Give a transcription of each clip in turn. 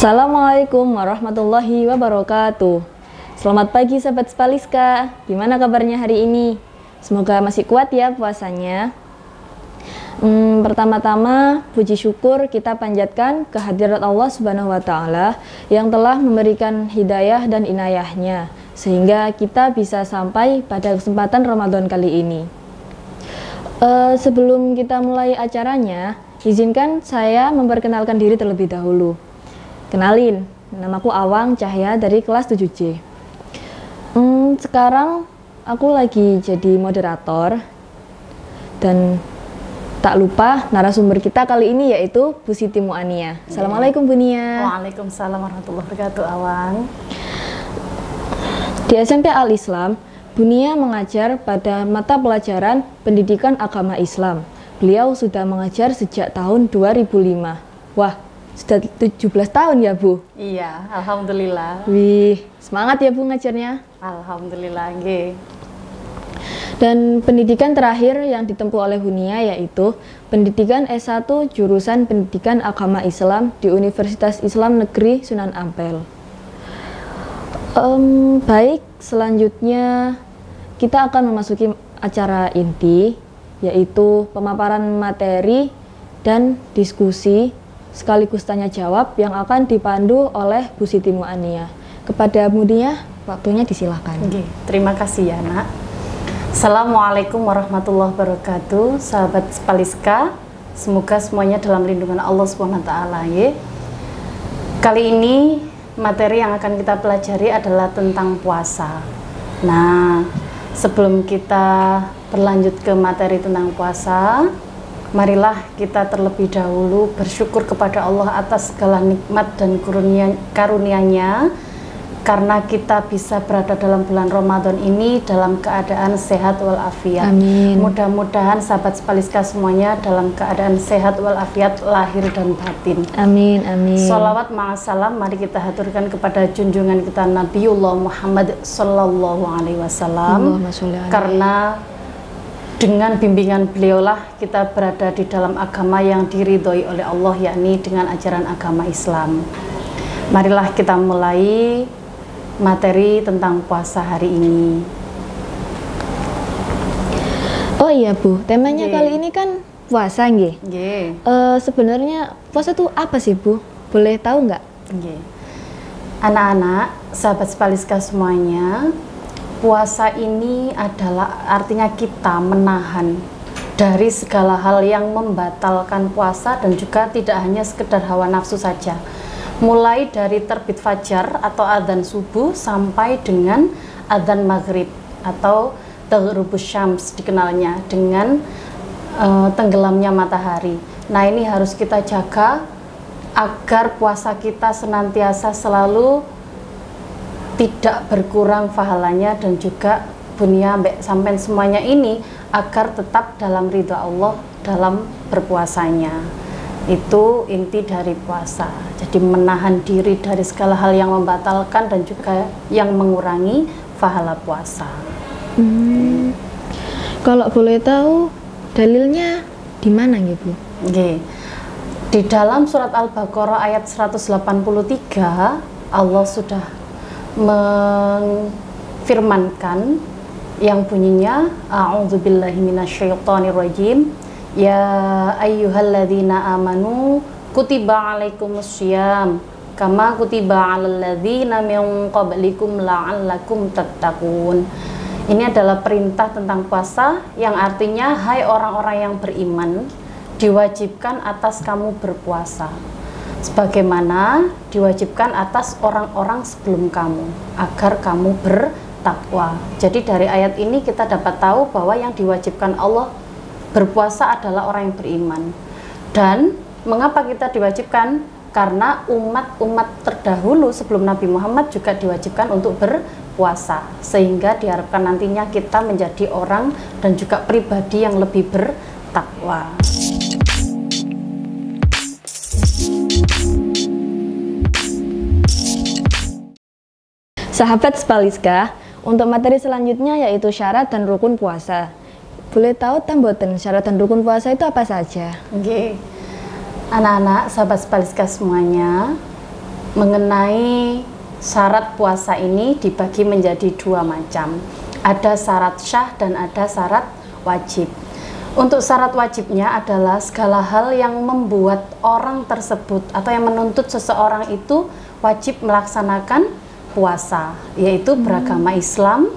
Assalamualaikum warahmatullahi wabarakatuh. Selamat pagi sahabat Spaliska. Gimana kabarnya hari ini? Semoga masih kuat ya puasanya. Pertama-tama puji syukur kita panjatkan kehadirat Allah Subhanahu wa taala yang telah memberikan hidayah dan inayahnya sehingga kita bisa sampai pada kesempatan Ramadan kali ini. Sebelum kita mulai acaranya, izinkan saya memperkenalkan diri terlebih dahulu. Kenalin, namaku Awang Cahya dari kelas 7C. Sekarang aku lagi jadi moderator dan tak lupa narasumber kita kali ini yaitu Bu Siti Mu'ania. Assalamualaikum Bu Nia. Waalaikumsalam warahmatullahi wabarakatuh Awang. Di SMP Al-Islam, Bu Nia mengajar pada mata pelajaran Pendidikan Agama Islam. Beliau sudah mengajar sejak tahun 2005. Wah, sudah 17 tahun ya Bu? Iya, alhamdulillah. Wih, semangat ya Bu ngajarnya? Alhamdulillah, nggih. Dan pendidikan terakhir yang ditempuh oleh Bu Nia yaitu pendidikan S1 jurusan Pendidikan Agama Islam di Universitas Islam Negeri Sunan Ampel. Baik, selanjutnya kita akan memasuki acara inti, yaitu pemaparan materi dan diskusi sekaligus tanya jawab yang akan dipandu oleh Bu Siti Mu'ania. Kepada Bu Nia, waktunya disilahkan. Oke, terima kasih ya Nak. Assalamualaikum warahmatullahi wabarakatuh, sahabat Spaliska. Semoga semuanya dalam lindungan Allah Subhanahu wa taala ya. Kali ini materi yang akan kita pelajari adalah tentang puasa. Nah, sebelum kita berlanjut ke materi tentang puasa, marilah kita terlebih dahulu bersyukur kepada Allah atas segala nikmat dan karunia-Nya karena kita bisa berada dalam bulan Ramadan ini dalam keadaan sehat walafiat. Amin. Mudah-mudahan sahabat Spaliska semuanya dalam keadaan sehat walafiat lahir dan batin. Amin, amin. Sholawat ma'asalam mari kita haturkan kepada junjungan kita Nabiullah Muhammad Sallallahu Alaihi Wasallam, karena dengan bimbingan beliaulah kita berada di dalam agama yang diridhoi oleh Allah, yakni dengan ajaran agama Islam. Marilah kita mulai materi tentang puasa hari ini. Oh iya Bu, temanya kali ini kan puasa nggih. Sebenarnya puasa itu apa sih Bu? Boleh tahu nggak? Anak-anak, sahabat Spaliska semuanya, puasa ini adalah artinya kita menahan dari segala hal yang membatalkan puasa dan juga tidak hanya sekedar hawa nafsu saja. Mulai dari terbit fajar atau adzan subuh sampai dengan adzan maghrib atau taghribus syams dikenalnya dengan tenggelamnya matahari. Nah, ini harus kita jaga agar puasa kita senantiasa selalu tidak berkurang pahalanya dan juga dunia sampai semuanya ini agar tetap dalam ridha Allah dalam berpuasanya. Itu inti dari puasa. Jadi menahan diri dari segala hal yang membatalkan dan juga yang mengurangi pahala puasa. Kalau boleh tahu dalilnya di mana ya Bu? Di dalam surat Al-Baqarah ayat 183 Allah sudah mengfirmankan yang bunyinya a'udzubillahi minasyaitonirrajim, ya ayyuhalladzina amanu kutiba alaikumussyiyam kama kutiba alal ladzina min qablikum la'allakum tattaqun. Ini adalah perintah tentang puasa yang artinya hai orang-orang yang beriman, diwajibkan atas kamu berpuasa sebagaimana diwajibkan atas orang-orang sebelum kamu agar kamu bertakwa. Jadi dari ayat ini kita dapat tahu bahwa yang diwajibkan Allah berpuasa adalah orang yang beriman. Dan mengapa kita diwajibkan? Karena umat-umat terdahulu sebelum Nabi Muhammad juga diwajibkan untuk berpuasa, sehingga diharapkan nantinya kita menjadi orang dan juga pribadi yang lebih bertakwa. Sahabat Spaliska, untuk materi selanjutnya yaitu syarat dan rukun puasa. Boleh tahu tamboten syarat dan rukun puasa itu apa saja? Anak-anak, sahabat Spaliska semuanya, mengenai syarat puasa ini dibagi menjadi dua macam. Ada syarat syah dan ada syarat wajib. Untuk syarat wajibnya adalah segala hal yang membuat orang tersebut atau yang menuntut seseorang itu wajib melaksanakan puasa, yaitu beragama Islam,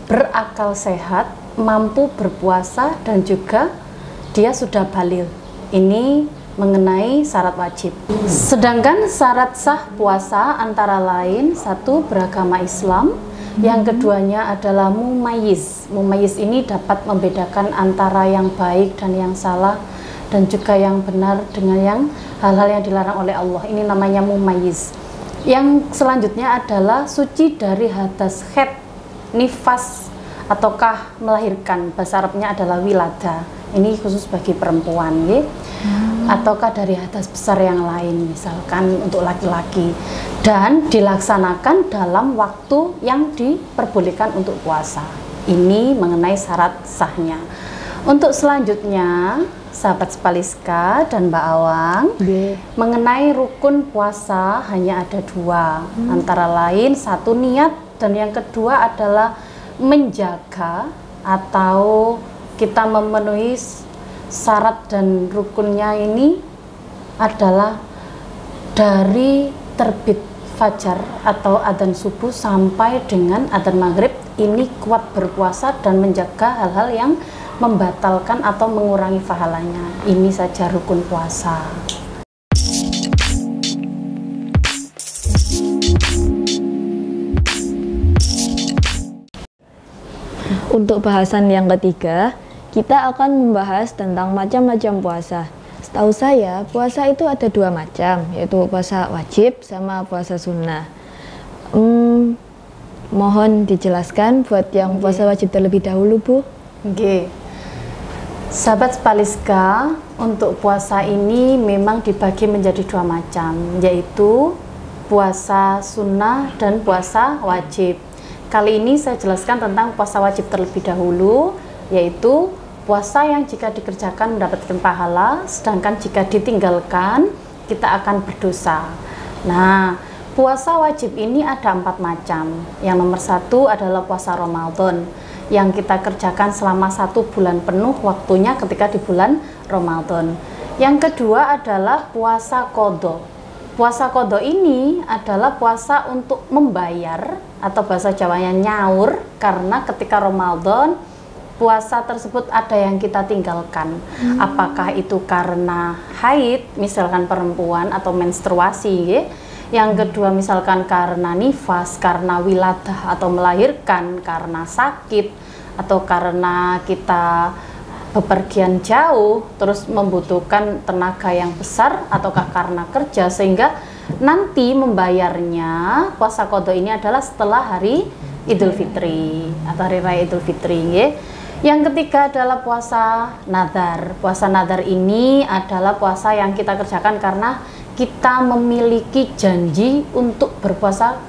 berakal sehat, mampu berpuasa, dan juga dia sudah baligh. Ini mengenai syarat wajib. Sedangkan syarat sah puasa antara lain, satu, beragama Islam, yang keduanya adalah mumayyiz. Mumayyiz ini dapat membedakan antara yang baik dan yang salah, dan juga yang benar dengan yang hal-hal yang dilarang oleh Allah. Ini namanya mumayyiz. Yang selanjutnya adalah suci dari hadas haid, nifas, ataukah melahirkan. Bahasa Arabnya adalah wilada. Ini khusus bagi perempuan, ya. Ataukah dari hadas besar yang lain, misalkan untuk laki-laki, dan dilaksanakan dalam waktu yang diperbolehkan untuk puasa. Ini mengenai syarat sahnya. Untuk selanjutnya, sahabat Spaliska dan Mbak Awang, mengenai rukun puasa hanya ada dua, antara lain satu niat, dan yang kedua adalah menjaga atau kita memenuhi syarat dan rukunnya ini adalah dari terbit fajar atau adzan subuh sampai dengan adzan maghrib. Ini kuat berpuasa dan menjaga hal-hal yang membatalkan atau mengurangi pahalanya. Ini saja rukun puasa. Untuk bahasan yang ketiga, kita akan membahas tentang macam-macam puasa. Setahu saya, puasa itu ada dua macam, yaitu puasa wajib sama puasa sunnah. Mohon dijelaskan buat yang puasa wajib terlebih dahulu, Bu. Oke. Sahabat Spaliska, untuk puasa ini memang dibagi menjadi dua macam, yaitu puasa sunnah dan puasa wajib. Kali ini saya jelaskan tentang puasa wajib terlebih dahulu, yaitu puasa yang jika dikerjakan mendapatkan pahala, sedangkan jika ditinggalkan kita akan berdosa. Nah, puasa wajib ini ada 4 macam. Yang nomor 1 adalah puasa Ramadan, yang kita kerjakan selama 1 bulan penuh waktunya ketika di bulan Ramadan. Yang kedua adalah puasa qadha. Puasa qadha ini adalah puasa untuk membayar, atau bahasa Jawanya nyaur, karena ketika Ramadan puasa tersebut ada yang kita tinggalkan. Apakah itu karena haid, misalkan perempuan, atau menstruasi, ya. Yang kedua misalkan karena nifas, karena wiladah atau melahirkan, karena sakit, atau karena kita bepergian jauh terus membutuhkan tenaga yang besar, ataukah karena kerja, sehingga nanti membayarnya puasa qadha ini adalah setelah hari Idul Fitri atau hari raya Idul Fitri, ya. Yang ketiga adalah puasa nadar. Puasa nadar ini adalah puasa yang kita kerjakan karena kita memiliki janji untuk berpuasa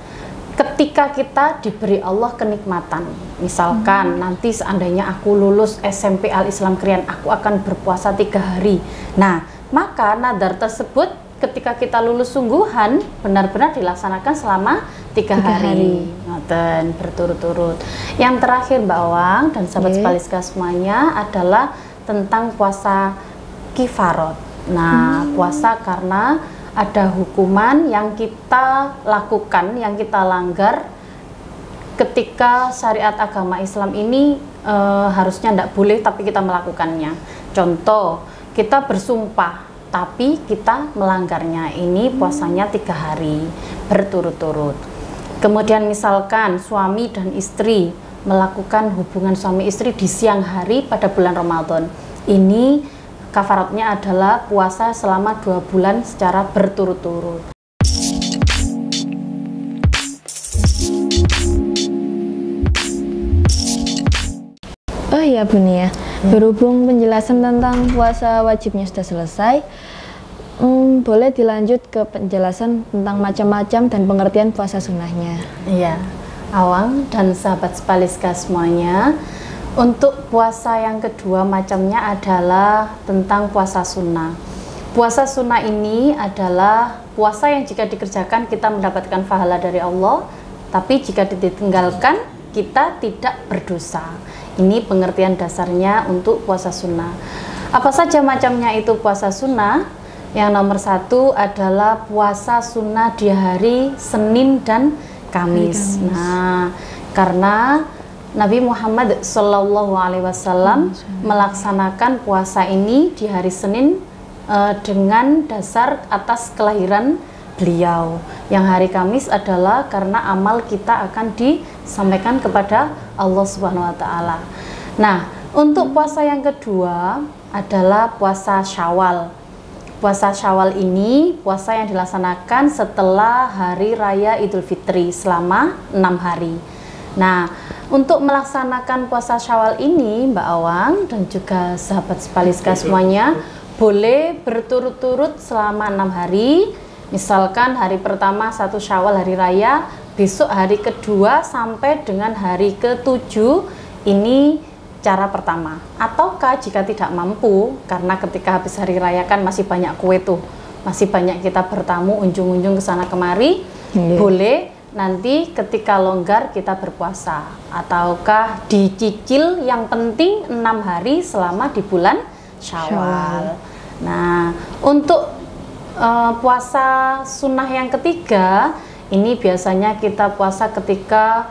ketika kita diberi Allah kenikmatan. Misalkan nanti seandainya aku lulus SMP Al-Islam Krian, aku akan berpuasa 3 hari. Nah, maka nadar tersebut ketika kita lulus sungguhan benar-benar dilaksanakan selama 3 hari. Dan berturut-turut. Yang terakhir Mbak Awang dan sahabat Spaliska semuanya adalah tentang puasa kifarot. Nah, puasa karena ada hukuman yang kita lakukan, yang kita langgar ketika syariat agama Islam ini harusnya tidak boleh tapi kita melakukannya. Contoh, kita bersumpah tapi kita melanggarnya. Ini puasanya 3 hari berturut-turut. Kemudian misalkan suami dan istri melakukan hubungan suami istri di siang hari pada bulan Ramadan. Ini kafaratnya adalah puasa selama 2 bulan secara berturut-turut. Oh iya Bu Nia, berhubung penjelasan tentang puasa wajibnya sudah selesai, boleh dilanjut ke penjelasan tentang macam-macam dan pengertian puasa sunnahnya. Iya, Awang dan sahabat Spaliska semuanya, untuk puasa yang kedua macamnya adalah tentang puasa sunnah. Puasa sunnah ini adalah puasa yang jika dikerjakan kita mendapatkan pahala dari Allah, tapi jika ditinggalkan kita tidak berdosa. Ini pengertian dasarnya untuk puasa sunnah. Apa saja macamnya itu puasa sunnah? Yang nomor 1 adalah puasa sunnah di hari Senin dan Kamis. Nah, karena Nabi Muhammad SAW melaksanakan puasa ini di hari Senin dengan dasar atas kelahiran beliau. Yang hari Kamis adalah karena amal kita akan disampaikan kepada Allah Subhanahu wa taala. Nah, untuk puasa yang kedua adalah puasa Syawal. Puasa Syawal ini puasa yang dilaksanakan setelah hari raya Idul Fitri selama 6 hari. Nah, untuk melaksanakan puasa Syawal ini, Mbak Awang dan juga sahabat Spaliska semuanya, boleh berturut-turut selama 6 hari. Misalkan hari pertama 1 Syawal hari raya, besok hari kedua sampai dengan hari ke-7, ini cara pertama. Ataukah jika tidak mampu, karena ketika habis hari raya kan masih banyak kue tuh, masih banyak kita bertamu unjung-unjung ke sana kemari, boleh nanti ketika longgar kita berpuasa. Ataukah dicicil, yang penting 6 hari selama di bulan Syawal. Nah, untuk puasa sunnah yang ketiga, ini biasanya kita puasa ketika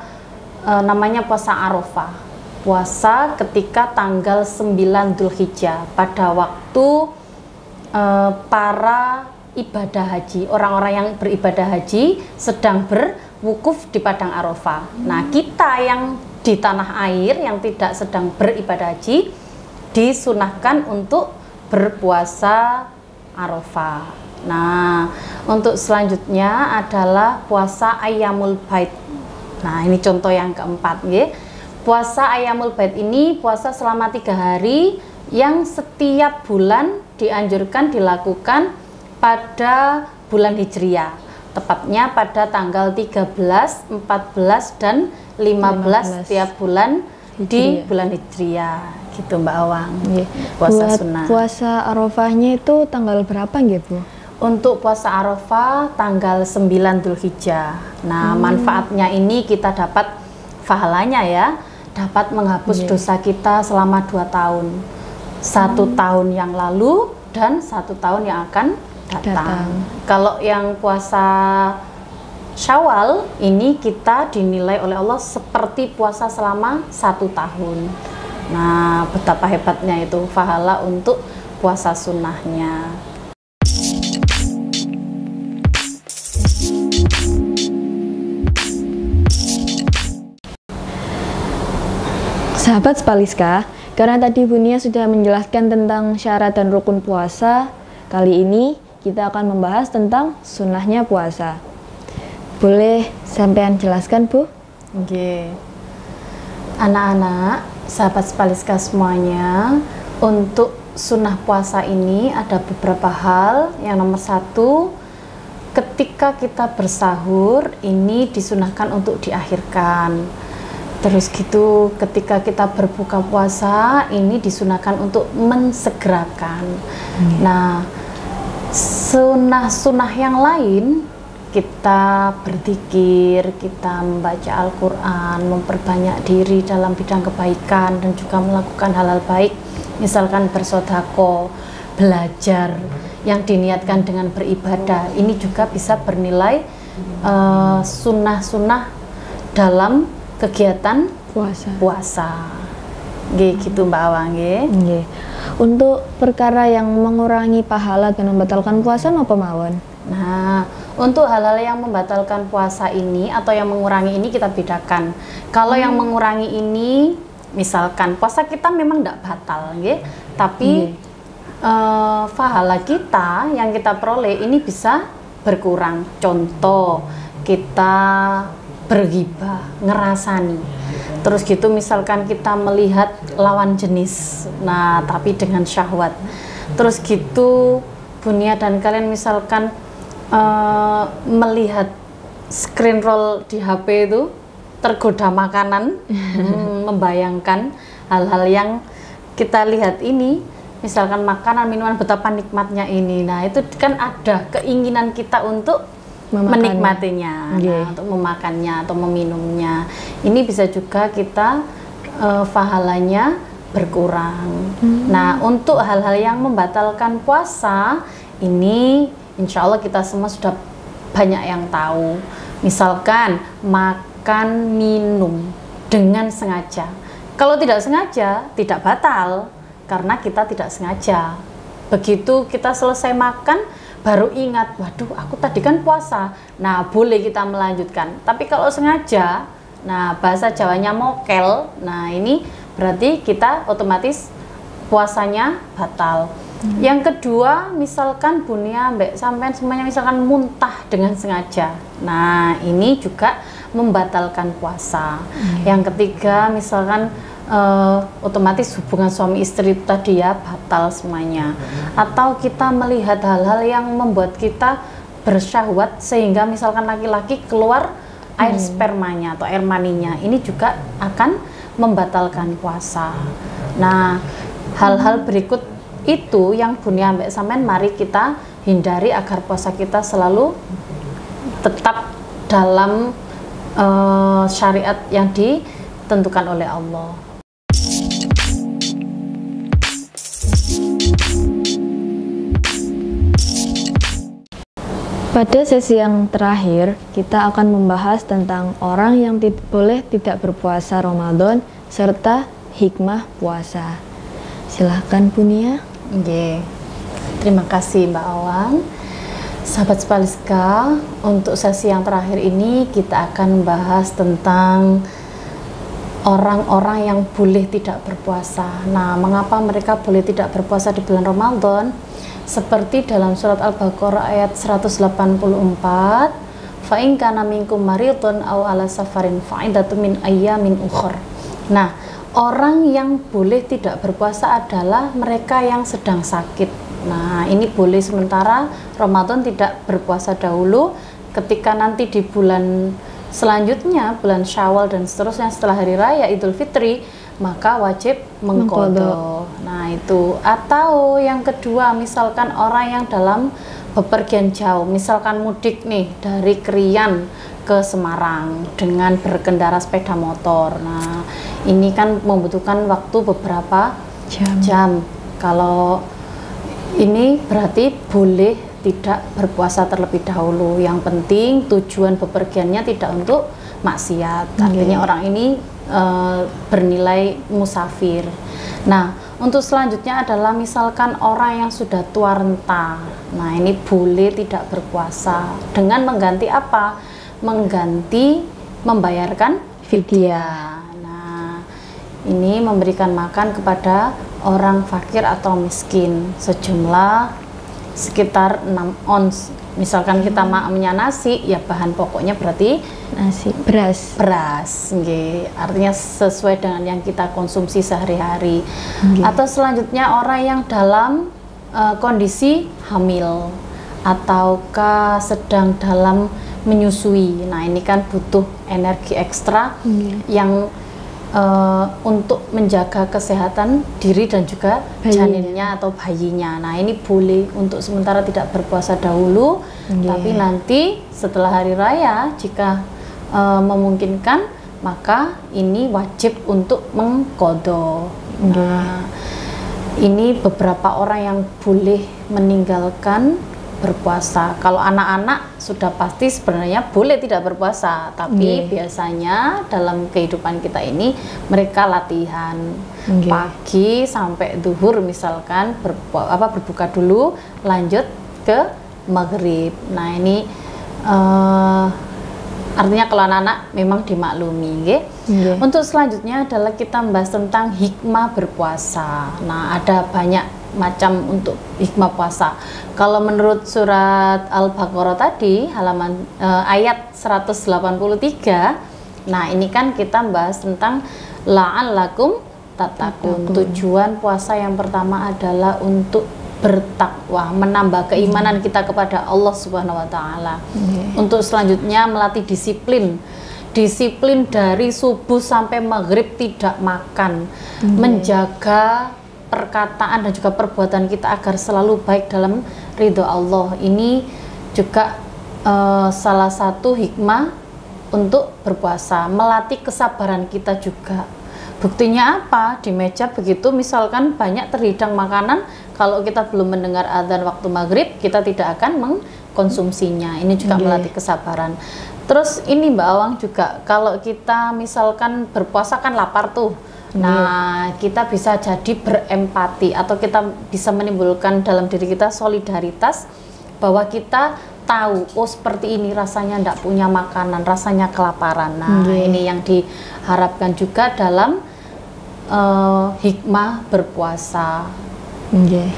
namanya puasa Arafah. Puasa ketika tanggal 9 Dzulhijjah, pada waktu para ibadah haji, orang-orang yang beribadah haji sedang berwukuf di padang Arafah. Nah, kita yang di tanah air yang tidak sedang beribadah haji disunahkan untuk berpuasa Arafah. Nah, untuk selanjutnya adalah puasa Ayyamul Bait. Nah, ini contoh yang keempat, ya. Puasa Ayyamul Bait ini puasa selama 3 hari yang setiap bulan dianjurkan dilakukan pada bulan Hijriah, tepatnya pada tanggal 13, 14, dan 15 setiap bulan di bulan Hijriah. Gitu Mbak Awang. Puasa sunnah. Puasa Arafahnya itu tanggal berapa nggih, Bu? Untuk puasa Arafah tanggal 9 Dzulhijjah. Nah, manfaatnya ini kita dapat pahalanya, ya. Dapat menghapus dosa kita selama 2 tahun. 1 tahun yang lalu dan 1 tahun yang akan datang. Kalau yang puasa Syawal ini kita dinilai oleh Allah seperti puasa selama 1 tahun. Nah, betapa hebatnya itu pahala untuk puasa sunnahnya. Sahabat Spaliska, karena tadi Bu Nia sudah menjelaskan tentang syarat dan rukun puasa, kali ini kita akan membahas tentang sunnahnya puasa. Boleh sampean jelaskan, Bu? Oke. Anak-anak, sahabat Spaliska semuanya, untuk sunnah puasa ini ada beberapa hal. Yang nomor 1, ketika kita bersahur ini disunahkan untuk diakhirkan. Terus gitu, ketika kita berbuka puasa ini disunahkan untuk mensegerakan. Nah, sunnah-sunnah yang lain, kita berzikir, kita membaca Al-Quran, memperbanyak diri dalam bidang kebaikan dan juga melakukan hal-hal baik, misalkan bersedekah, belajar yang diniatkan dengan beribadah, ini juga bisa bernilai sunnah-sunnah dalam kegiatan puasa. Gitu Mbak Awang. Untuk perkara yang mengurangi pahala dan membatalkan puasa apa mawon? Nah, untuk hal-hal yang membatalkan puasa ini atau yang mengurangi ini kita bedakan. Kalau yang mengurangi ini, misalkan puasa kita memang tidak batal, tapi pahala kita yang kita peroleh ini bisa berkurang. Contoh, kita berghibah, ngerasani. Terus gitu misalkan kita melihat lawan jenis, nah tapi dengan syahwat. Terus gitu Bunia dan kalian misalkan melihat screen roll di HP itu, tergoda makanan, membayangkan hal-hal yang kita lihat ini misalkan makanan, minuman, betapa nikmatnya ini. Nah, itu kan ada keinginan kita untuk menikmatinya, nah, untuk memakannya atau meminumnya. Ini bisa juga kita pahalanya berkurang. Nah, untuk hal-hal yang membatalkan puasa, ini insya Allah kita semua sudah banyak yang tahu. Misalkan makan, minum dengan sengaja. Kalau tidak sengaja, tidak batal. Karena kita tidak sengaja. Begitu kita selesai makan, baru ingat, waduh aku tadi kan puasa. Nah, boleh kita melanjutkan. Tapi kalau sengaja, nah bahasa Jawanya mokel, nah ini berarti kita otomatis puasanya batal. Yang kedua, misalkan Bunia, Mbak, sampai semuanya misalkan muntah dengan sengaja. Nah, ini juga membatalkan puasa. Yang ketiga, misalkan otomatis hubungan suami istri itu tadi ya batal semuanya. Atau kita melihat hal-hal yang membuat kita bersyahwat sehingga misalkan laki-laki keluar air spermanya atau air maninya, ini juga akan membatalkan puasa. Nah, hal-hal berikut itu yang Bunia Mbak Samen mari kita hindari agar puasa kita selalu tetap dalam syariat yang ditentukan oleh Allah. Pada sesi yang terakhir, kita akan membahas tentang orang yang boleh tidak berpuasa Ramadan serta hikmah puasa. Silahkan Bunia. Terima kasih Mbak Awang. Sahabat Spaliska, untuk sesi yang terakhir ini kita akan membahas tentang orang-orang yang boleh tidak berpuasa. Nah, mengapa mereka boleh tidak berpuasa di bulan Ramadan? Seperti dalam surat Al-Baqarah ayat 184, fa in kana minkum maridun aw ala safarin fa'idatu min ayyamin ukhra. Nah, orang yang boleh tidak berpuasa adalah mereka yang sedang sakit. Nah, ini boleh sementara Ramadan tidak berpuasa dahulu, ketika nanti di bulan selanjutnya, bulan Syawal dan seterusnya setelah hari raya Idul Fitri, maka wajib mengqadha. Nah, itu. Atau yang kedua, misalkan orang yang dalam bepergian jauh, misalkan mudik nih dari Krian ke Semarang dengan berkendara sepeda motor. Nah, ini kan membutuhkan waktu beberapa jam. Kalau ini berarti boleh tidak berpuasa terlebih dahulu. Yang penting tujuan bepergiannya tidak untuk maksiat. Artinya orang ini bernilai musafir. Nah, untuk selanjutnya adalah misalkan orang yang sudah tua renta. Nah, ini boleh tidak berpuasa dengan mengganti apa? Mengganti membayarkan fidyah. Nah, ini memberikan makan kepada orang fakir atau miskin sejumlah sekitar 6 ons. Misalkan kita makannya nasi, ya bahan pokoknya berarti nasi, beras. Artinya sesuai dengan yang kita konsumsi sehari-hari. Atau selanjutnya orang yang dalam kondisi hamil ataukah sedang dalam menyusui. Nah, ini kan butuh energi ekstra yang untuk menjaga kesehatan diri dan juga janinnya atau bayinya. Nah, ini boleh untuk sementara tidak berpuasa dahulu, tapi nanti setelah hari raya jika memungkinkan, maka ini wajib untuk mengqadha. Nah, ini beberapa orang yang boleh meninggalkan berpuasa. Kalau anak-anak sudah pasti sebenarnya boleh tidak berpuasa, tapi biasanya dalam kehidupan kita ini mereka latihan pagi sampai zuhur misalkan berbuka dulu, lanjut ke maghrib. Nah, ini artinya kalau anak-anak memang dimaklumi. Untuk selanjutnya adalah kita membahas tentang hikmah berpuasa. Nah, ada banyak macam untuk hikmah puasa. Kalau menurut surat Al-Baqarah tadi halaman ayat 183, nah ini kan kita membahas tentang la'allakum tattaqun. Tujuan puasa yang pertama adalah untuk bertakwa, menambah keimanan kita kepada Allah Subhanahu wa taala. Untuk selanjutnya melatih disiplin dari subuh sampai maghrib tidak makan, menjaga perkataan dan juga perbuatan kita agar selalu baik dalam ridho Allah. Ini juga salah satu hikmah untuk berpuasa, melatih kesabaran kita juga. Buktinya apa? Di meja begitu misalkan banyak terhidang makanan, kalau kita belum mendengar adzan waktu maghrib, kita tidak akan mengkonsumsinya. Ini juga melatih kesabaran. Terus ini Mbak Awang juga, kalau kita misalkan berpuasa kan lapar tuh. Nah, kita bisa jadi berempati atau kita bisa menimbulkan dalam diri kita solidaritas bahwa kita tahu, oh seperti ini rasanya ndak punya makanan, rasanya kelaparan. Nah, ini yang diharapkan juga dalam hikmah berpuasa.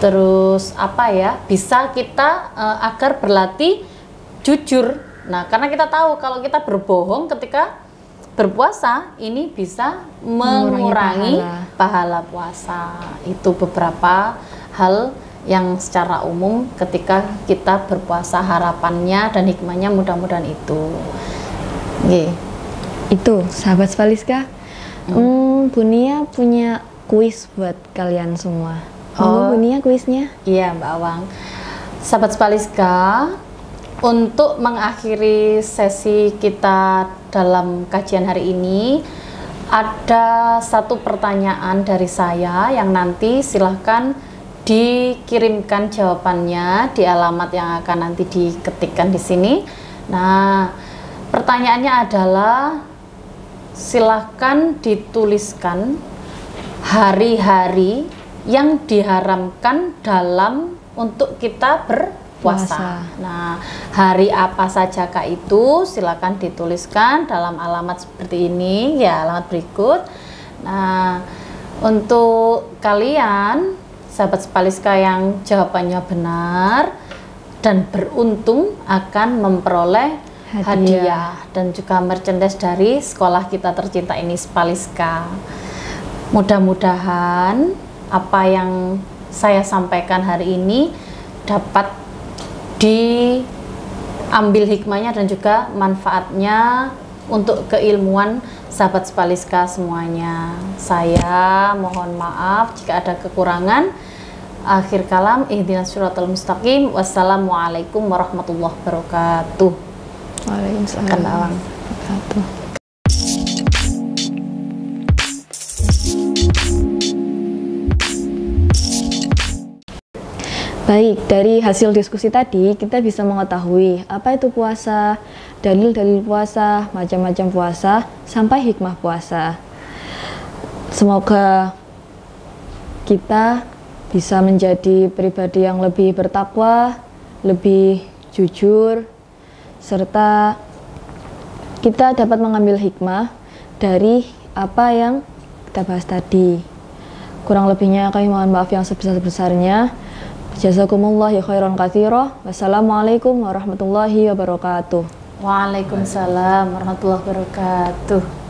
Terus apa ya? Bisa kita agar berlatih jujur. Nah, karena kita tahu kalau kita berbohong ketika berpuasa ini bisa mengurangi pahala puasa. Itu beberapa hal yang secara umum ketika kita berpuasa harapannya dan hikmahnya mudah-mudahan itu. Itu sahabat Spaliska. Bu Nia punya kuis buat kalian semua. Bu Nia kuisnya? Iya Mbak Awang. Sahabat Spaliska, untuk mengakhiri sesi kita dalam kajian hari ini, ada satu pertanyaan dari saya yang nanti silahkan dikirimkan jawabannya di alamat yang akan nanti diketikkan di sini. Nah, pertanyaannya adalah silahkan dituliskan hari-hari yang diharamkan dalam untuk kita berpuasa. Nah, hari apa saja Kak itu silakan dituliskan dalam alamat seperti ini ya, alamat berikut. Nah, untuk kalian sahabat Spaliska yang jawabannya benar dan beruntung akan memperoleh hadiah dan juga merchandise dari sekolah kita tercinta ini Spaliska. Mudah-mudahan apa yang saya sampaikan hari ini dapat diambil hikmahnya dan juga manfaatnya untuk keilmuan sahabat Spaliska semuanya. Saya mohon maaf jika ada kekurangan. Akhir kalam, ihdinas siratal mustaqim. Wassalamualaikum warahmatullahi wabarakatuh. Waalaikumsalam warahmatullahi. Baik, dari hasil diskusi tadi kita bisa mengetahui apa itu puasa, dalil-dalil puasa, macam-macam puasa, sampai hikmah puasa. Semoga kita bisa menjadi pribadi yang lebih bertakwa, lebih jujur, serta kita dapat mengambil hikmah dari apa yang kita bahas tadi. Kurang lebihnya kami mohon maaf yang sebesar-besarnya. Jazakumullah ya khairan katsira. Wassalamualaikum warahmatullahi wabarakatuh. Waalaikumsalam warahmatullahi wabarakatuh.